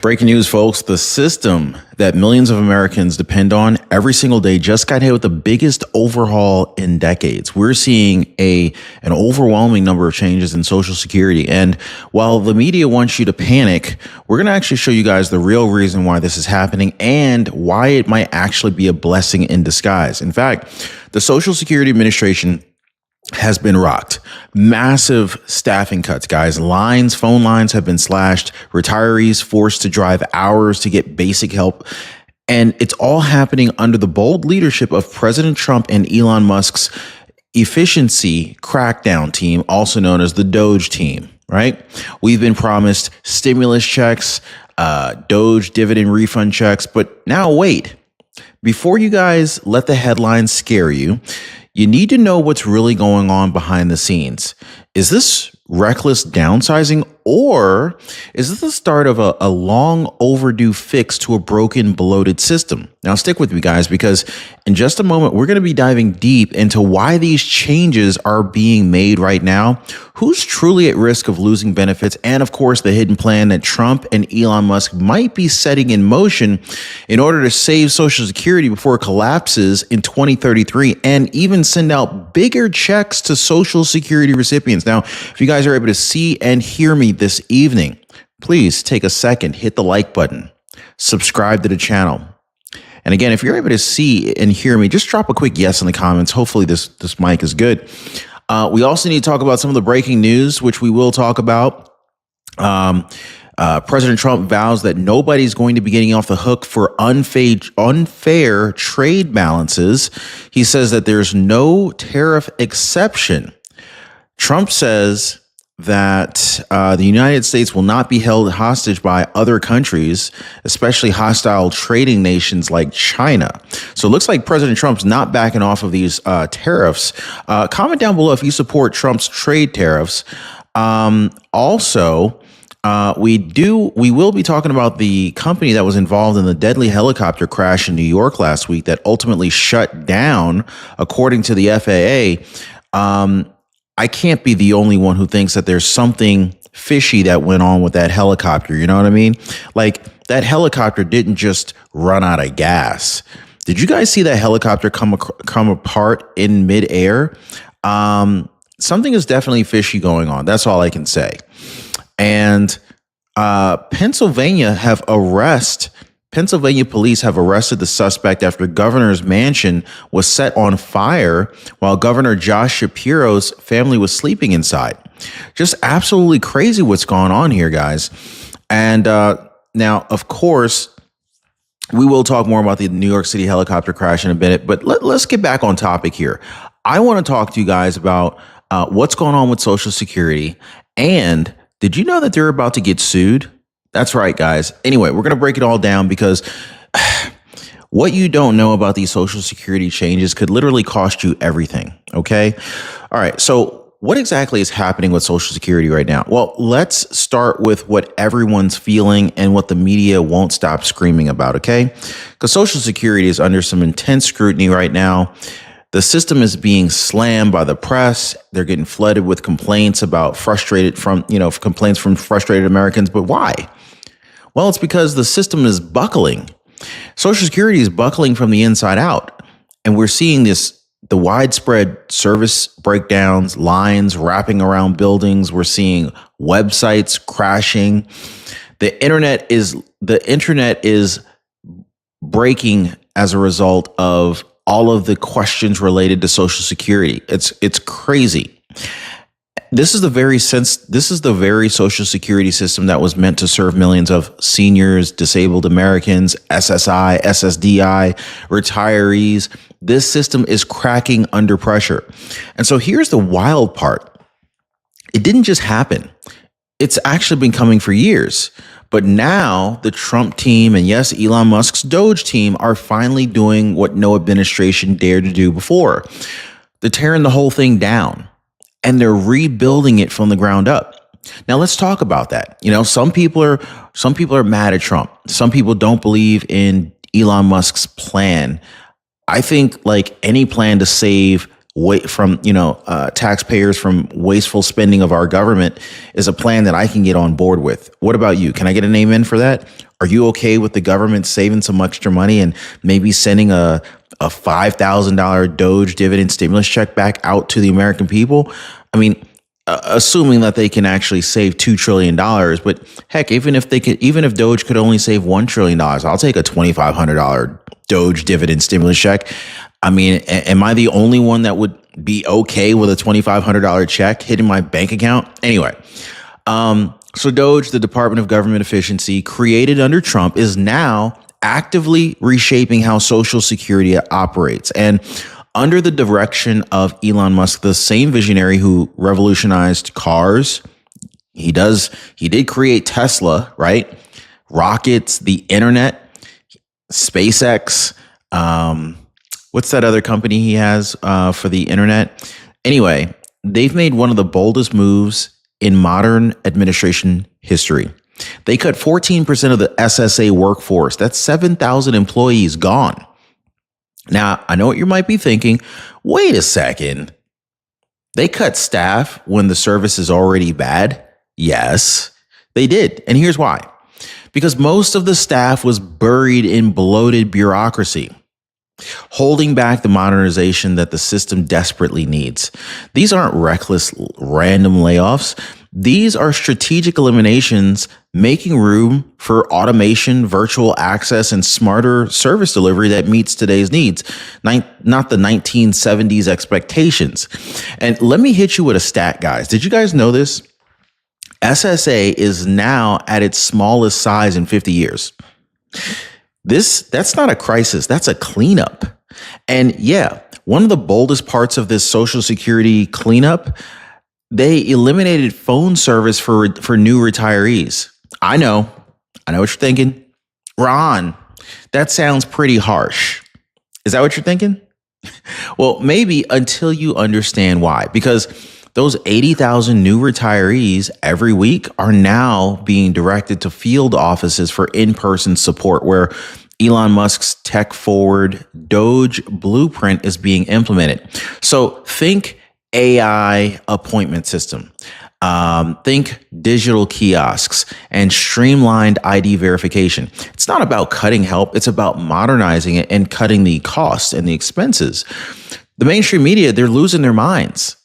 Breaking news, folks. The system that millions of Americans depend on every single day just got hit with the biggest overhaul in decades. We're seeing an overwhelming number of changes in Social Security. And while the media wants you to panic, we're going to actually show you guys the real reason why this is happening and why it might actually be a blessing in disguise. In fact, the Social Security Administration has been rocked. Massive staffing cuts, guys. Phone lines have been slashed. Retirees forced to drive hours to get basic help. And it's all happening under the bold leadership of President Trump and Elon Musk's efficiency crackdown team, also known as the Doge team, right? We've been promised stimulus checks, Doge dividend refund checks, but now wait. Before you guys let the headlines scare you, you need to know what's really going on behind the scenes. Is this reckless downsizing, or is this the start of a long overdue fix to a broken, bloated system? Now, stick with me, guys, because in just a moment, we're going to be diving deep into why these changes are being made right now, who's truly at risk of losing benefits, and of course, the hidden plan that Trump and Elon Musk might be setting in motion in order to save Social Security before it collapses in 2033 and even send out bigger checks to Social Security recipients. Now, if you guys are able to see and hear me this evening, please take a second, hit the like button, subscribe to the channel. And again, if you're able to see and hear me, just drop a quick yes in the comments. Hopefully this mic is good. We also need to talk about some of the breaking news, which we will talk about. President Trump vows that nobody's going to be getting off the hook for unfair trade balances. He says that there's no tariff exception. Trump says that the United States will not be held hostage by other countries, especially hostile trading nations like China. So it looks like President Trump's not backing off of these tariffs. Comment down below if you support Trump's trade tariffs. Also, we will be talking about the company that was involved in the deadly helicopter crash in New York last week that ultimately shut down, according to the FAA. I can't be the only one who thinks that there's something fishy that went on with that helicopter. You know what I mean? Like, that helicopter didn't just run out of gas. Did you guys see that helicopter come apart in midair? Something is definitely fishy going on. That's all I can say. And Pennsylvania police have arrested the suspect after governor's mansion was set on fire while Governor Josh Shapiro's family was sleeping inside. Just absolutely crazy what's going on here, guys. And now, of course, we will talk more about the New York City helicopter crash in a minute, but let's get back on topic here. I want to talk to you guys about what's going on with Social Security. And did you know that they're about to get sued? That's right, guys. Anyway, we're going to break it all down because what you don't know about these Social Security changes could literally cost you everything. Okay. All right. So what exactly is happening with Social Security right now? Well, let's start with what everyone's feeling and what the media won't stop screaming about. Okay. Because Social Security is under some intense scrutiny right now. The system is being slammed by the press. They're getting flooded with complaints from frustrated Americans. But why? Well, it's because the system is buckling. Social Security is buckling from the inside out. And we're seeing the widespread service breakdowns, lines wrapping around buildings. We're seeing websites crashing. The internet is breaking as a result of all of the questions related to Social Security. It's crazy. This is the very Social Security system that was meant to serve millions of seniors, disabled Americans, SSI, SSDI, retirees. This system is cracking under pressure. And so here's the wild part. It didn't just happen. It's actually been coming for years. But now the Trump team and yes, Elon Musk's Doge team are finally doing what no administration dared to do before. They're tearing the whole thing down and they're rebuilding it from the ground up. Now let's talk about that. You know, some people are mad at Trump. Some people don't believe in Elon Musk's plan. I think like any plan to save taxpayers from wasteful spending of our government is a plan that I can get on board with. What about you? Can I get an amen for that? Are you okay with the government saving some extra money and maybe sending a $5,000 Doge dividend stimulus check back out to the American people? I mean, assuming that they can actually save $2 trillion. But heck, even if Doge could only save $1 trillion, I'll take a $2,500 Doge dividend stimulus check. I mean, am I the only one that would be okay with a $2,500 check hitting my bank account? Anyway, so Doge, the Department of Government Efficiency, created under Trump, is now actively reshaping how Social Security operates. And under the direction of Elon Musk, the same visionary who revolutionized cars, he did create Tesla, right? Rockets, the internet, SpaceX, what's that other company he has for the internet? Anyway, they've made one of the boldest moves in modern administration history. They cut 14% of the SSA workforce. That's 7,000 employees gone. Now, I know what you might be thinking. Wait a second. They cut staff when the service is already bad? Yes, they did. And here's why. Because most of the staff was buried in bloated bureaucracy, holding back the modernization that the system desperately needs. These aren't reckless, random layoffs. These are strategic eliminations, making room for automation, virtual access, and smarter service delivery that meets today's needs, not the 1970s expectations. And let me hit you with a stat, guys. Did you guys know this? SSA is now at its smallest size in 50 years. That's not a crisis. That's a cleanup. And yeah, one of the boldest parts of this Social Security cleanup, they eliminated phone service for new retirees. I know what you're thinking. Ron, that sounds pretty harsh. Is that what you're thinking? Well, maybe until you understand why. Because those 80,000 new retirees every week are now being directed to field offices for in-person support, where Elon Musk's tech-forward Doge blueprint is being implemented. So think AI appointment system. Think digital kiosks and streamlined ID verification. It's not about cutting help. It's about modernizing it and cutting the costs and the expenses. The mainstream media, they're losing their minds.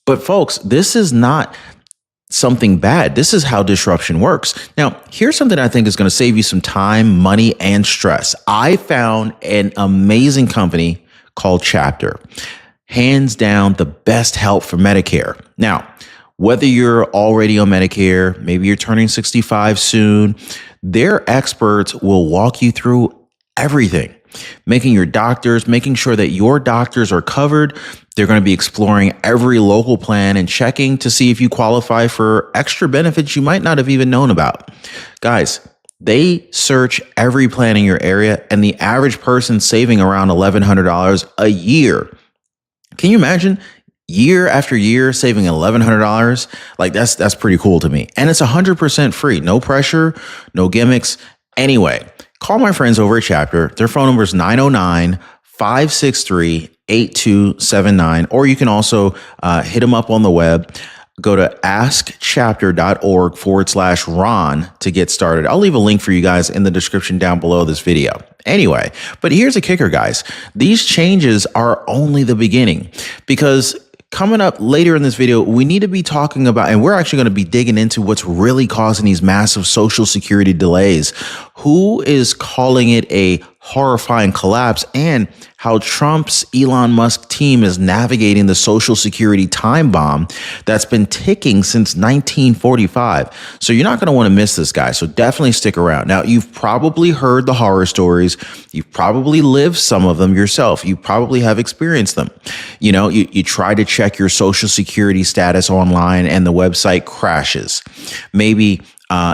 But folks, this is not something bad. This is how disruption works. Now, here's something I think is going to save you some time, money, and stress. I found an amazing company called Chapter. Hands down, the best help for Medicare. Now, whether you're already on Medicare, maybe you're turning 65 soon, their experts will walk you through everything, making sure that your doctors are covered. They're going to be exploring every local plan and checking to see if you qualify for extra benefits you might not have even known about. Guys, they search every plan in your area, and the average person saving around $1,100 a year. Can you imagine year after year saving $1,100? Like that's pretty cool to me. And it's 100% free. No pressure, no gimmicks. Anyway, call my friends over at Chapter. Their phone number is 909-563-8279. Or you can also hit them up on the web. Go to askchapter.org/Ron to get started. I'll leave a link for you guys in the description down below this video. Anyway, but here's a kicker, guys. These changes are only the beginning, because coming up later in this video, we need to be talking about, and we're actually going to be digging into what's really causing these massive Social Security delays, who is calling it a horrifying collapse, and how Trump's Elon Musk team is navigating the Social Security time bomb that's been ticking since 1945. So you're not going to want to miss this, guy. So definitely stick around. Now, you've probably heard the horror stories. You've probably lived some of them yourself. You probably have experienced them. You know, you try to check your Social Security status online and the website crashes. Maybe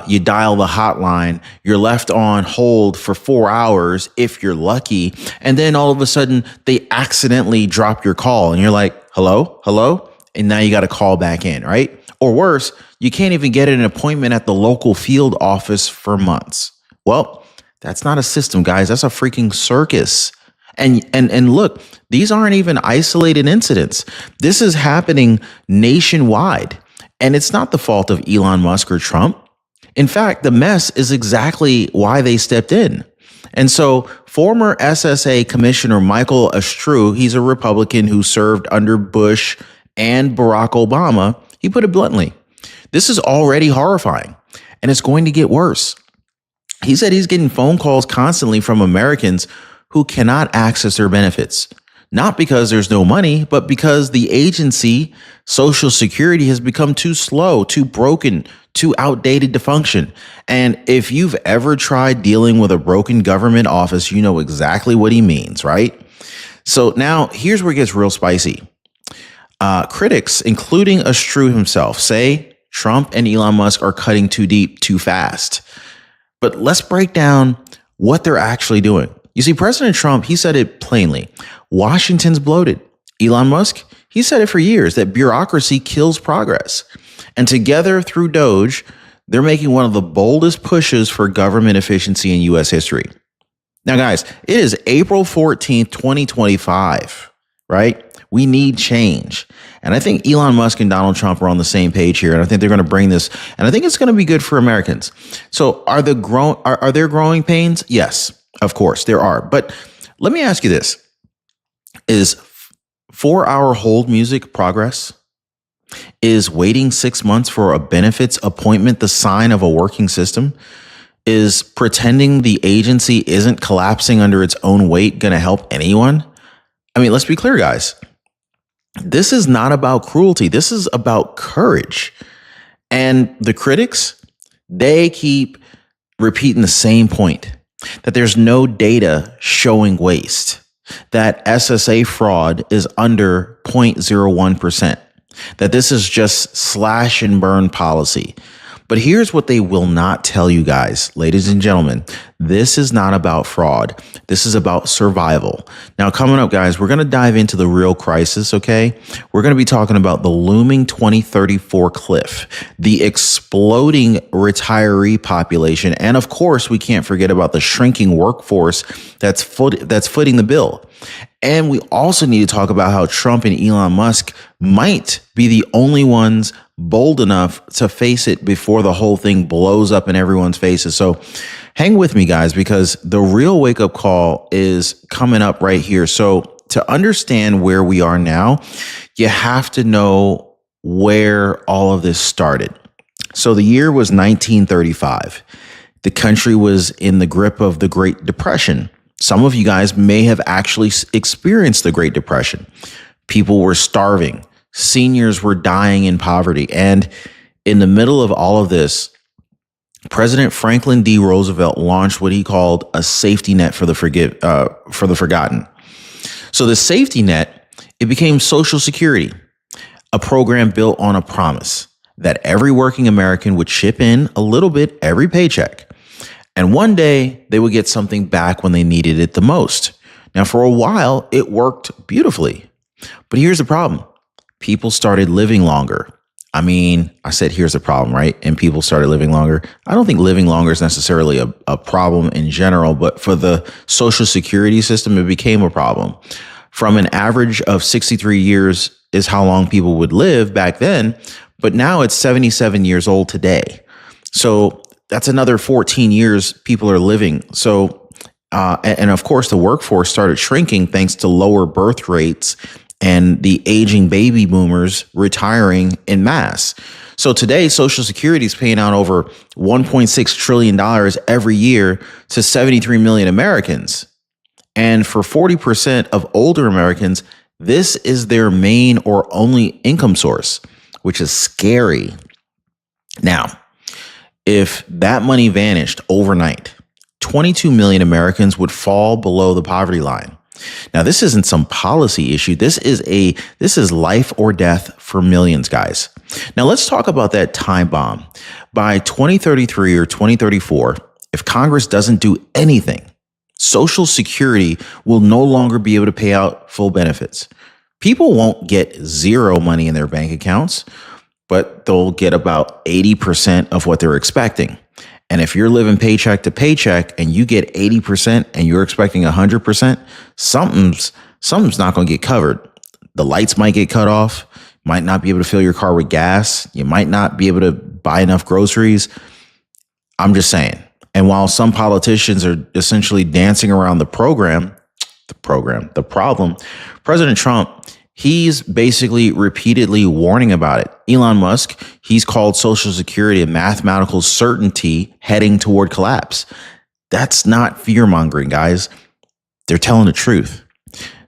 you dial the hotline, you're left on hold for 4 hours if you're lucky, and then all of a sudden they accidentally drop your call and you're like, hello? And now you got to call back in, right? Or worse, you can't even get an appointment at the local field office for months. Well, that's not a system, guys. That's a freaking circus. And look, these aren't even isolated incidents. This is happening nationwide. And it's not the fault of Elon Musk or Trump. In fact, the mess is exactly why they stepped in. And so former SSA Commissioner Michael Astrew, he's a Republican who served under Bush and Barack Obama. He put it bluntly, this is already horrifying and it's going to get worse. He said he's getting phone calls constantly from Americans who cannot access their benefits, not because there's no money, but because the agency, Social Security, has become too slow, too broken, too outdated to function. And if you've ever tried dealing with a broken government office, you know exactly what he means, right? So now here's where it gets real spicy. Critics, including Astrew himself, say Trump and Elon Musk are cutting too deep, too fast. But let's break down what they're actually doing. You see, President Trump, he said it plainly. Washington's bloated. Elon Musk, he said it for years that bureaucracy kills progress. And together through Doge, they're making one of the boldest pushes for government efficiency in U.S. history. Now, guys, it is April 14th, 2025, right? We need change. And I think Elon Musk and Donald Trump are on the same page here. And I think they're going to bring this. And I think it's going to be good for Americans. So are there growing pains? Yes, of course there are. But let me ask you this. Is 4-hour hold music progress? Is waiting 6 months for a benefits appointment the sign of a working system? Is pretending the agency isn't collapsing under its own weight going to help anyone? I mean, let's be clear, guys. This is not about cruelty. This is about courage. And the critics, they keep repeating the same point, that there's no data showing waste, that SSA fraud is under 0.01%, that this is just slash and burn policy. But here's what they will not tell you guys, ladies and gentlemen. This is not about fraud. This is about survival. Now, coming up, guys, we're going to dive into the real crisis, okay? We're going to be talking about the looming 2034 cliff, the exploding retiree population, and of course, we can't forget about the shrinking workforce that's footing the bill. And we also need to talk about how Trump and Elon Musk might be the only ones bold enough to face it before the whole thing blows up in everyone's faces. So hang with me, guys, because the real wake up call is coming up right here. So to understand where we are now, you have to know where all of this started. So the year was 1935. The country was in the grip of the Great Depression. Some of you guys may have actually experienced the Great Depression. People were starving. Seniors were dying in poverty. And in the middle of all of this, President Franklin D. Roosevelt launched what he called a safety net for the forgotten. So the safety net, it became Social Security, a program built on a promise that every working American would chip in a little bit every paycheck. And one day they would get something back when they needed it the most. Now, for a while, it worked beautifully. But here's the problem. People started living longer. I mean, I said, here's the problem, right? And people started living longer. I don't think living longer is necessarily a problem in general, but for the Social Security system, it became a problem. From an average of 63 years is how long people would live back then, but now it's 77 years old today. So that's another 14 years people are living. So, and of course, the workforce started shrinking thanks to lower birth rates and the aging baby boomers retiring en masse. So today, Social Security is paying out over $1.6 trillion every year to 73 million Americans. And for 40% of older Americans, this is their main or only income source, which is scary. Now, if that money vanished overnight, 22 million Americans would fall below the poverty line. Now, this isn't some policy issue. This is life or death for millions, guys. Now, let's talk about that time bomb. By 2033 or 2034, if Congress doesn't do anything, Social Security will no longer be able to pay out full benefits. People won't get zero money in their bank accounts, but they'll get about 80% of what they're expecting. And if you're living paycheck to paycheck and you get 80% and you're expecting 100%, something's not going to get covered. The lights might get cut off, might not be able to fill your car with gas. You might not be able to buy enough groceries. I'm just saying. And while some politicians are essentially dancing around the problem, President Trump, he's basically repeatedly warning about it. Elon Musk, he's called Social Security a mathematical certainty heading toward collapse. That's not fear-mongering, guys. They're telling the truth.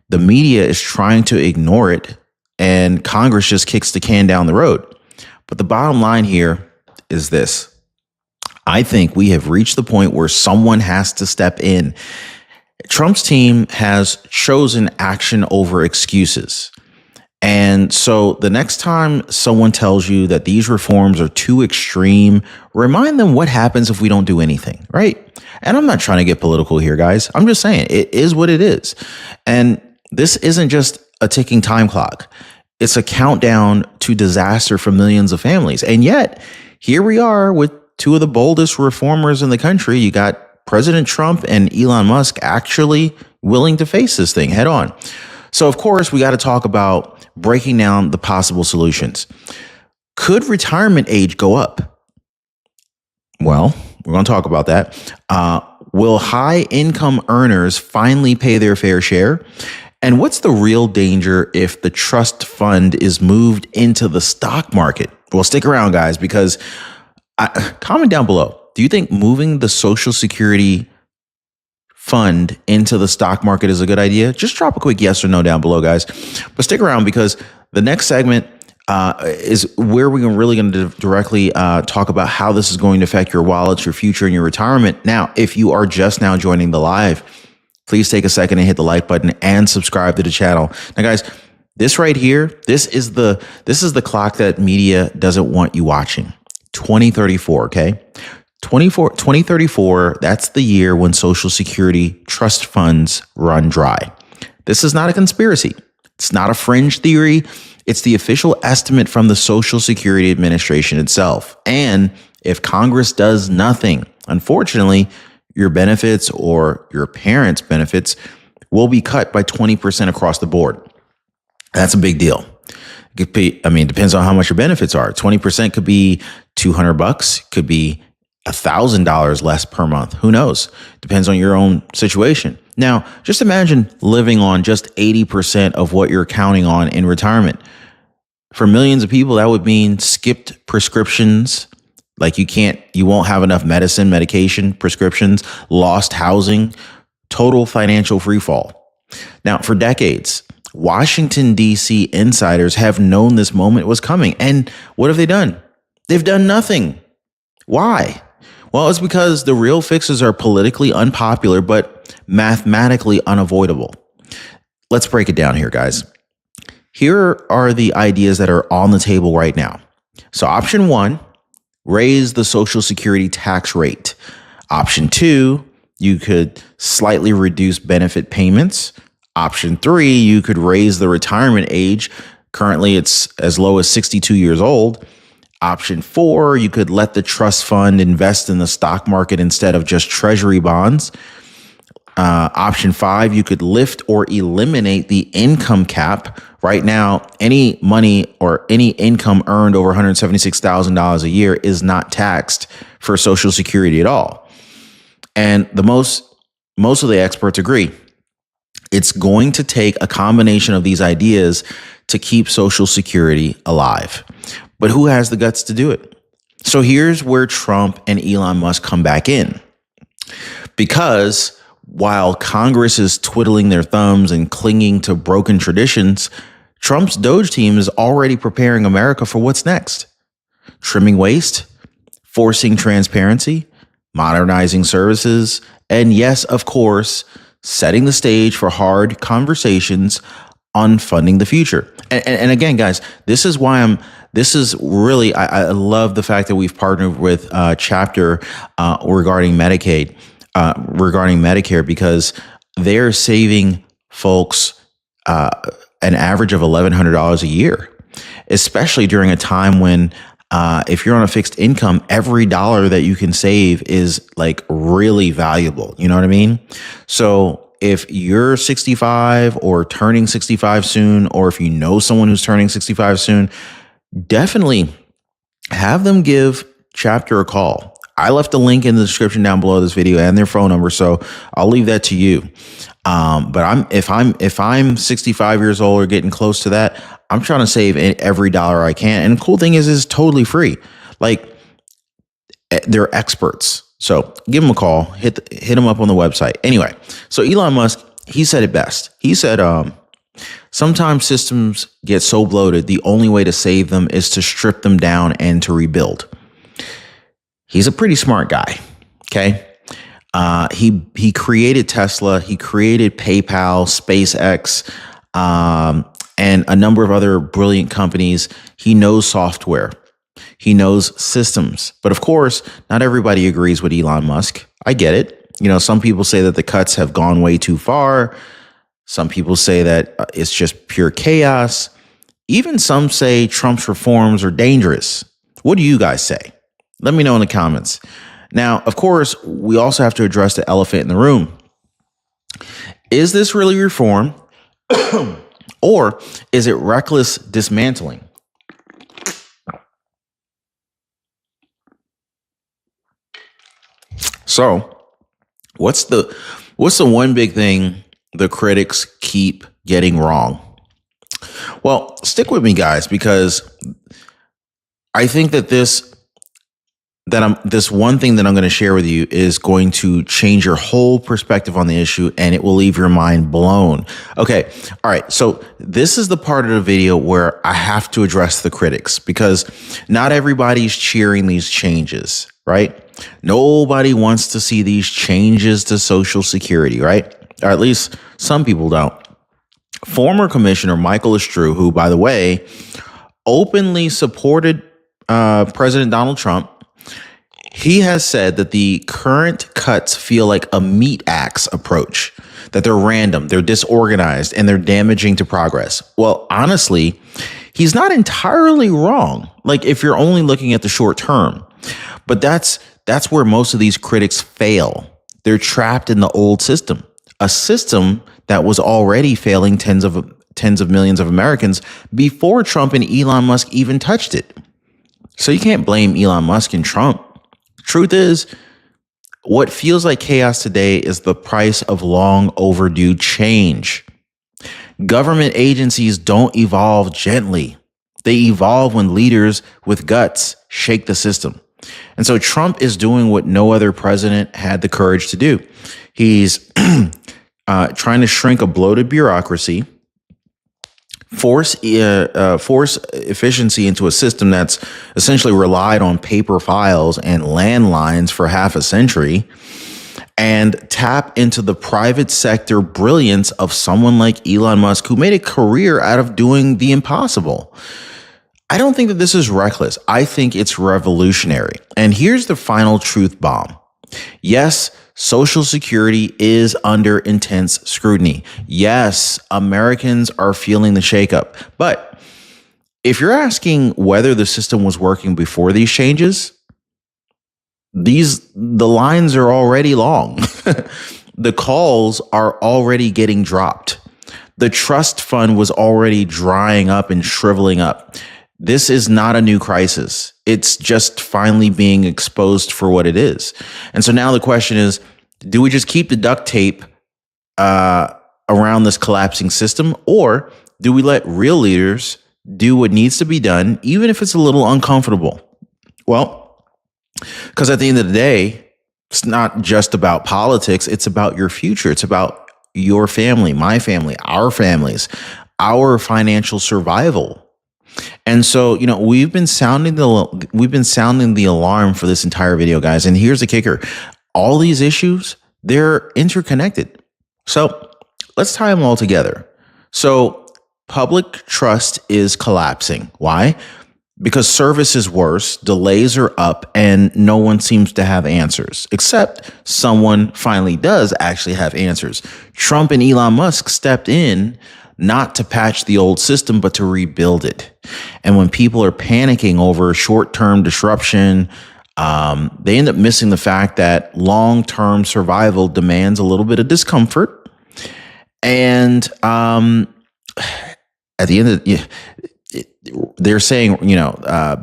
The media is trying to ignore it, and Congress just kicks the can down the road. But the bottom line here is this. I think we have reached the point where someone has to step in. Trump's team has chosen action over excuses. And so the next time someone tells you that these reforms are too extreme, remind them what happens if we don't do anything, right? And I'm not trying to get political here, guys. I'm just saying it is what it is. And this isn't just a ticking time clock. It's a countdown to disaster for millions of families. And yet, here we are with two of the boldest reformers in the country. You got President Trump and Elon Musk actually willing to face this thing head on. So, of course, we got to talk about breaking down the possible solutions. Could retirement age go up? Well, we're going to talk about that. Will high income earners finally pay their fair share? And what's the real danger if the trust fund is moved into the stock market? Well, stick around, guys, because comment down below. Do you think moving the Social Security fund into the stock market is a good idea? Just drop a quick yes or no down below, guys. But stick around because the next segment is where we're really going to directly talk about how this is going to affect your wallets, your future, and your retirement. Now, if you are just now joining the live, please take a second and hit the like button and subscribe to the channel. Now, guys, this right here, this is the clock that media doesn't want you watching. 2034, okay? 2034, that's the year when Social Security trust funds run dry. This is not a conspiracy. It's not a fringe theory. It's the official estimate from the Social Security Administration itself. And if Congress does nothing, unfortunately, your benefits or your parents' benefits will be cut by 20% across the board. That's a big deal. It depends on how much your benefits are. 20% could be $200, could be $1,000 less per month. Who knows? Depends on your own situation. Now, just imagine living on just 80% of what you're counting on in retirement. For millions of people, that would mean skipped prescriptions. Like you won't have enough medication, prescriptions, lost housing, total financial freefall. Now, for decades, Washington, D.C. insiders have known this moment was coming. And what have they done? They've done nothing. Why? Well, it's because the real fixes are politically unpopular, but mathematically unavoidable. Let's break it down here, guys. Here are the ideas that are on the table right now. So option 1, raise the Social Security tax rate. Option 2, you could slightly reduce benefit payments. Option 3, you could raise the retirement age. Currently, it's as low as 62 years old. Option 4, you could let the trust fund invest in the stock market instead of just treasury bonds. Option 5, you could lift or eliminate the income cap. Right now, any money or any income earned over $176,000 a year is not taxed for Social Security at all. And most of the experts agree. It's going to take a combination of these ideas to keep Social Security alive. But who has the guts to do it? So here's where Trump and Elon Musk come back in. Because while Congress is twiddling their thumbs and clinging to broken traditions, Trump's Doge team is already preparing America for what's next. Trimming waste, forcing transparency, modernizing services, and yes, of course, setting the stage for hard conversations on funding the future. And again, guys, this is why I love the fact that we've partnered with Chapter regarding Medicaid, regarding Medicare, because they're saving folks an average of $1,100 a year, especially during a time when If you're on a fixed income, every dollar that you can save is like really valuable. You know what I mean? So if you're 65 or turning 65 soon, or if you know someone who's turning 65 soon, definitely have them give Chapter a call. I left a link in the description down below this video and their phone number, so I'll leave that to you. But if I'm 65 years old or getting close to that, I'm trying to save every dollar I can. And the cool thing is it's totally free. Like, they're experts. So give them a call, hit them up on the website. Anyway, so Elon Musk, he said it best. He said, sometimes systems get so bloated, the only way to save them is to strip them down and to rebuild. He's a pretty smart guy. Okay. He created Tesla. He created PayPal, SpaceX, and a number of other brilliant companies. He knows software. He knows systems. But of course, not everybody agrees with Elon Musk. I get it. You know, some people say that the cuts have gone way too far. Some people say that it's just pure chaos. Even some say Trump's reforms are dangerous. What do you guys say? Let me know in the comments. Now, of course, we also have to address the elephant in the room. Is this really reform? Or is it reckless dismantling? So, what's the one big thing the critics keep getting wrong? Well, stick with me, guys, because I think that this one thing that I'm going to share with you is going to change your whole perspective on the issue, and it will leave your mind blown. Okay. All right. So this is the part of the video where I have to address the critics, because not everybody's cheering these changes, right? Nobody wants to see these changes to Social Security, right? Or at least some people don't. Former Commissioner Michael Estrue, who, by the way, openly supported President Donald Trump, he has said that the current cuts feel like a meat axe approach, that they're random, they're disorganized, and they're damaging to progress. Well, honestly, he's not entirely wrong. Like, if you're only looking at the short term, but that's where most of these critics fail. They're trapped in the old system, a system that was already failing tens of millions of Americans before Trump and Elon Musk even touched it. So you can't blame Elon Musk and Trump. Truth is, what feels like chaos today is the price of long overdue change. Government agencies don't evolve gently. They evolve when leaders with guts shake the system. And so Trump is doing what no other president had the courage to do. He's trying to shrink a bloated bureaucracy, force efficiency into a system that's essentially relied on paper files and landlines for half a century, and tap into the private sector brilliance of someone like Elon Musk, who made a career out of doing the impossible. I don't think that this is reckless. I think it's revolutionary. And here's the final truth bomb. Yes, Social Security is under intense scrutiny. Yes, Americans are feeling the shakeup. But if you're asking whether the system was working before these changes, the lines are already long. The calls are already getting dropped. The trust fund was already drying up and shriveling up. This is not a new crisis. It's just finally being exposed for what it is. And so now the question is, do we just keep the duct tape around this collapsing system, or do we let real leaders do what needs to be done, even if it's a little uncomfortable? Well, because at the end of the day, it's not just about politics. It's about your future. It's about your family, my family, our families, our financial survival. And so, you know, we've been sounding the alarm for this entire video, guys. And here's the kicker. All these issues, they're interconnected. So let's tie them all together. So public trust is collapsing. Why? Because service is worse, delays are up, and no one seems to have answers, except someone finally does actually have answers. Trump and Elon Musk stepped in not to patch the old system, but to rebuild it. And when people are panicking over short-term disruption, they end up missing the fact that long-term survival demands a little bit of discomfort. And at the end of they're saying,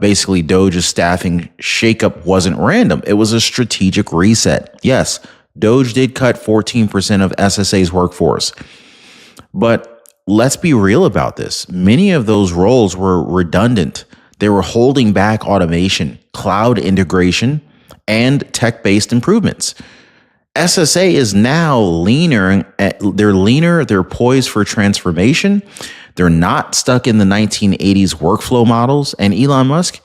basically Doge's staffing shakeup wasn't random. It was a strategic reset. Yes, Doge did cut 14% of SSA's workforce. But let's be real about this. Many of those roles were redundant. They were holding back automation, cloud integration, and tech-based improvements. SSA is now leaner. They're leaner. They're poised for transformation. They're not stuck in the 1980s workflow models. And Elon Musk,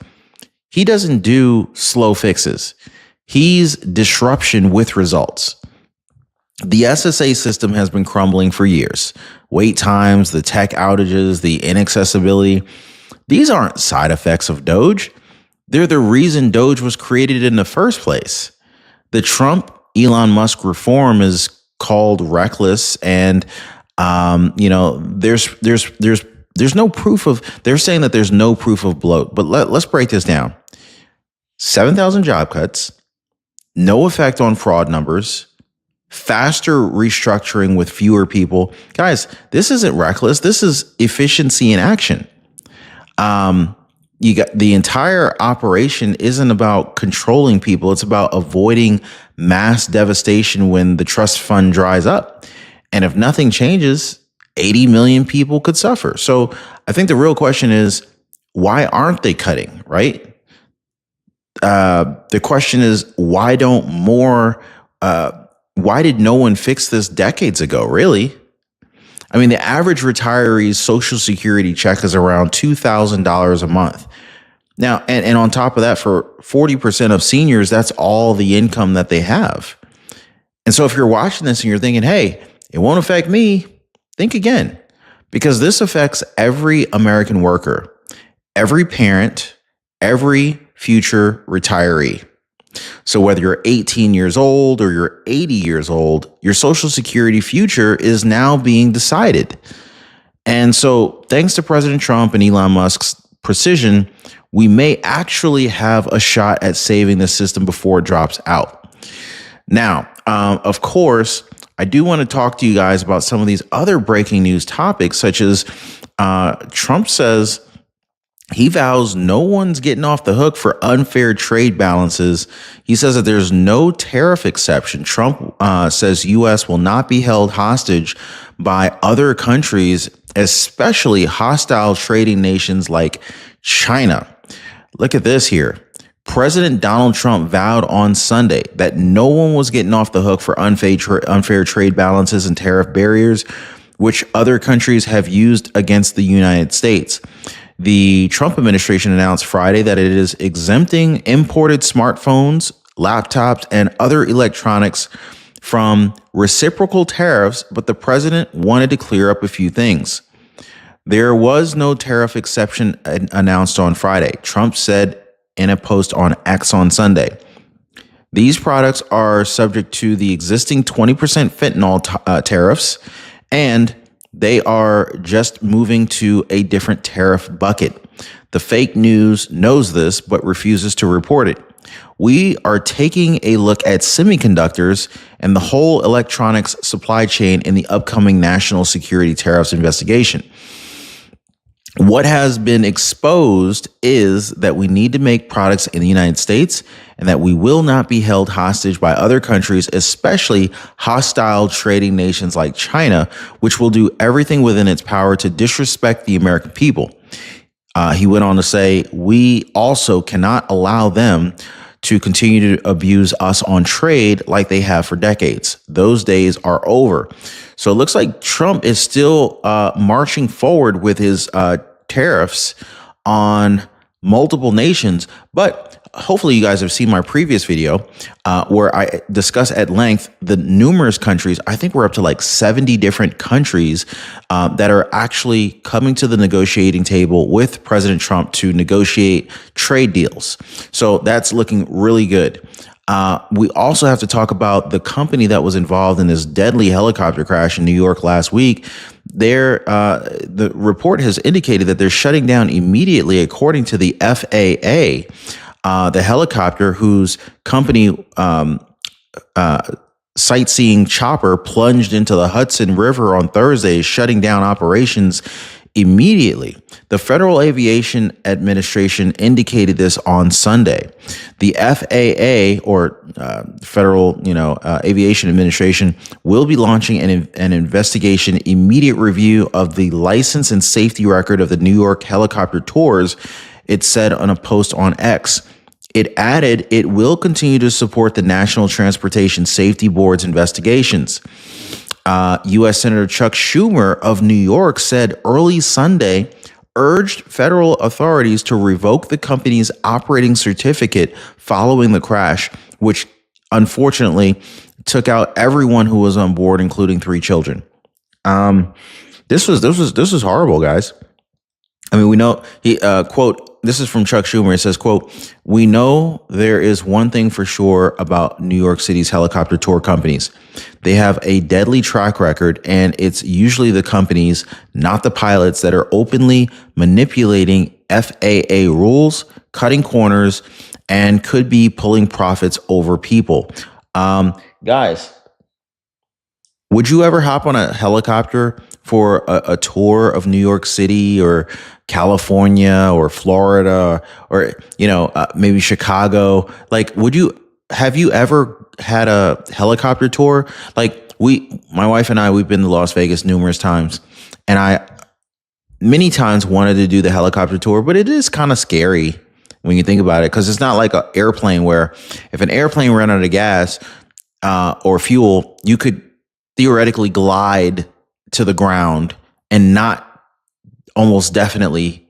he doesn't do slow fixes. He's disruption with results. The SSA system has been crumbling for years. Wait times, the tech outages, the inaccessibility. These aren't side effects of Doge. They're the reason Doge was created in the first place. The Trump-Elon Musk reform is called reckless, and there's no proof of. They're saying that there's no proof of bloat. But let's break this down. 7,000 job cuts, no effect on fraud numbers, faster restructuring with fewer people. Guys, this isn't reckless. This is efficiency in action. You got the entire operation isn't about controlling people. It's about avoiding mass devastation when the trust fund dries up. And if nothing changes, 80 million people could suffer. So I think the real question is, why aren't they cutting, right? The question is, why did no one fix this decades ago, really? I mean, the average retiree's Social Security check is around $2,000 a month. Now, and on top of that, for 40% of seniors, that's all the income that they have. And so if you're watching this and you're thinking, hey, it won't affect me, think again, because this affects every American worker, every parent, every future retiree. So whether you're 18 years old or you're 80 years old, your Social Security future is now being decided. And so thanks to President Trump and Elon Musk's precision, we may actually have a shot at saving the system before it drops out. Now, of course, I do want to talk to you guys about some of these other breaking news topics, such as Trump says he vows no one's getting off the hook for unfair trade balances. He says that there's no tariff exception. Trump says U.S. will not be held hostage by other countries, especially hostile trading nations like China. Look at this here. President Donald Trump vowed on Sunday that no one was getting off the hook for unfair trade balances and tariff barriers, which other countries have used against the United States. The Trump administration announced Friday that it is exempting imported smartphones, laptops, and other electronics from reciprocal tariffs, but the president wanted to clear up a few things. There was no tariff exception announced on Friday, Trump said in a post on X on Sunday. These products are subject to the existing 20% fentanyl tariffs, and they are just moving to a different tariff bucket. The fake news knows this, but refuses to report it. We are taking a look at semiconductors and the whole electronics supply chain in the upcoming national security tariffs investigation. What has been exposed is that we need to make products in the United States and that we will not be held hostage by other countries, especially hostile trading nations like China, which will do everything within its power to disrespect the American people. He went on to say, we also cannot allow them to continue to abuse us on trade like they have for decades. Those days are over. So it looks like Trump is still marching forward with his tariffs on multiple nations. But hopefully you guys have seen my previous video where I discuss at length the numerous countries. I think we're up to like 70 different countries that are actually coming to the negotiating table with President Trump to negotiate trade deals. So that's looking really good. We also have to talk about the company that was involved in this deadly helicopter crash in New York last week. The report has indicated that they're shutting down immediately, according to the FAA. The helicopter, whose company sightseeing chopper plunged into the Hudson River on Thursday, is shutting down operations immediately. The Federal Aviation Administration indicated this on Sunday. The FAA, or Federal, Aviation Administration, will be launching an investigation, immediate review of the license and safety record of the New York helicopter tours. It said on a post on X. It added it will continue to support the National Transportation Safety Board's investigations. U.S. Senator Chuck Schumer of New York said early Sunday, urged federal authorities to revoke the company's operating certificate following the crash, which unfortunately took out everyone who was on board, including 3 children. This was horrible, guys. I mean, we know he quote. This is from Chuck Schumer. It says, quote, "We know there is one thing for sure about New York City's helicopter tour companies. They have a deadly track record, and it's usually the companies, not the pilots, that are openly manipulating FAA rules, cutting corners, and could be pulling profits over people." Guys, would you ever hop on a helicopter for a tour of New York City or California or Florida or maybe Chicago? Like, have you ever had a helicopter tour? Like, my wife and I, we've been to Las Vegas numerous times, and I many times wanted to do the helicopter tour, but it is kind of scary when you think about it, because it's not like an airplane where if an airplane ran out of gas or fuel, you could theoretically glide to the ground and not almost definitely,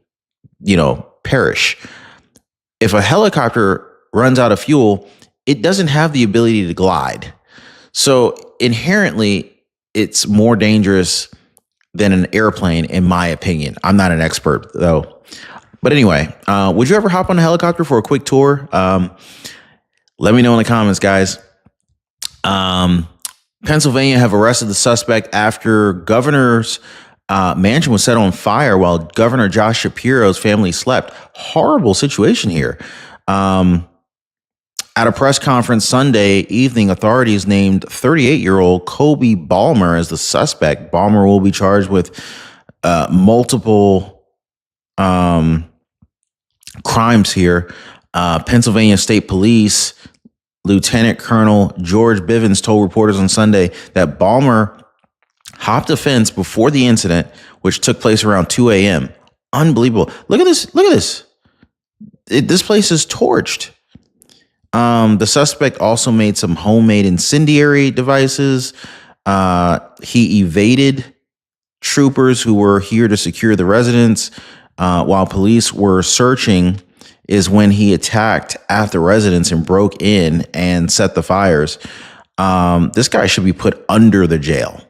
perish. If a helicopter runs out of fuel, it doesn't have the ability to glide. So inherently, it's more dangerous than an airplane, in my opinion. I'm not an expert, though. But anyway, would you ever hop on a helicopter for a quick tour? Let me know in the comments, guys. Pennsylvania have arrested the suspect after governor's mansion was set on fire while Governor Josh Shapiro's family slept. Horrible situation here. At a press conference Sunday evening, authorities named 38-year-old Kobe Balmer as the suspect. Balmer will be charged with multiple crimes here. Pennsylvania State Police Lieutenant Colonel George Bivens told reporters on Sunday that Balmer hopped a fence before the incident, which took place around 2 a.m. Unbelievable. Look at this. Look at this. This place is torched. The suspect also made some homemade incendiary devices. He evaded troopers who were here to secure the residence while police were searching. Is when he attacked at the residence and broke in and set the fires. This guy should be put under the jail.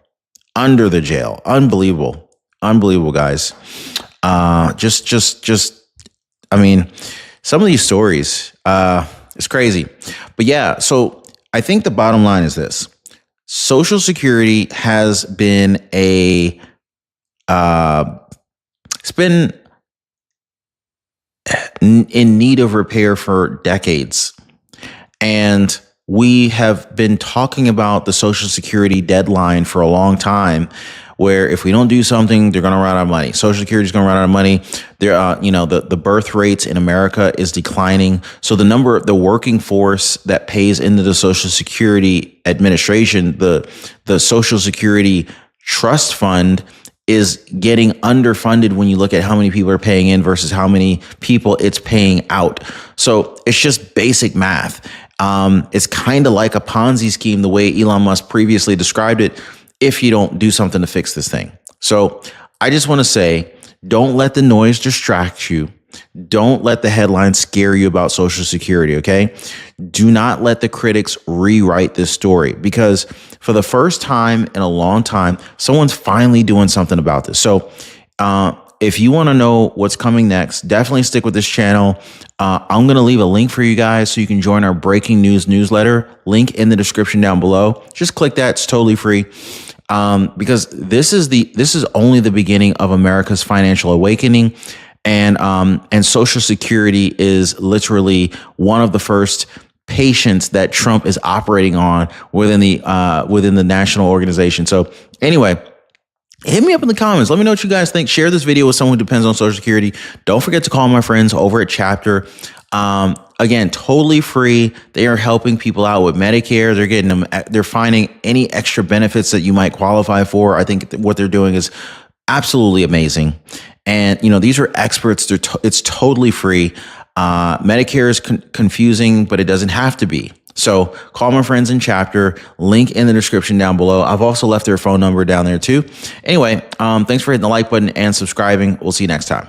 Under the jail. Unbelievable. Unbelievable, guys. I mean, some of these stories, it's crazy. But yeah, so I think the bottom line is this. Social Security has been it's been in need of repair for decades. And we have been talking about the Social Security deadline for a long time, where if we don't do something, they're going to run out of money. Social Security is going to run out of money. The birth rates in America is declining. So the working force that pays into the Social Security Administration, the Social Security Trust Fund, is getting underfunded when you look at how many people are paying in versus how many people it's paying out. So it's just basic math. It's kind of like a Ponzi scheme, the way Elon Musk previously described it, if you don't do something to fix this thing. So I just want to say, don't let the noise distract you. Don't let the headlines scare you about Social Security, okay? Do not let the critics rewrite this story, because for the first time in a long time, someone's finally doing something about this. So if you want to know what's coming next, definitely stick with this channel. I'm going to leave a link for you guys so you can join our breaking news newsletter. Link in the description down below. Just click that. It's totally free. Because this is only the beginning of America's financial awakening, and Social Security is literally one of the first patients that Trump is operating on within the national organization. So anyway, hit me up in the comments. Let me know what you guys think. Share this video with someone who depends on Social Security. Don't forget to call my friends over at Chapter. Again, totally free. They are helping people out with Medicare. They're getting them. They're finding any extra benefits that you might qualify for. I think what they're doing is absolutely amazing. And these are experts. It's totally free. Medicare is confusing, but it doesn't have to be. So call my friends in Chapter. Link in the description down below. I've also left their phone number down there too. Anyway, thanks for hitting the like button and subscribing. We'll see you next time.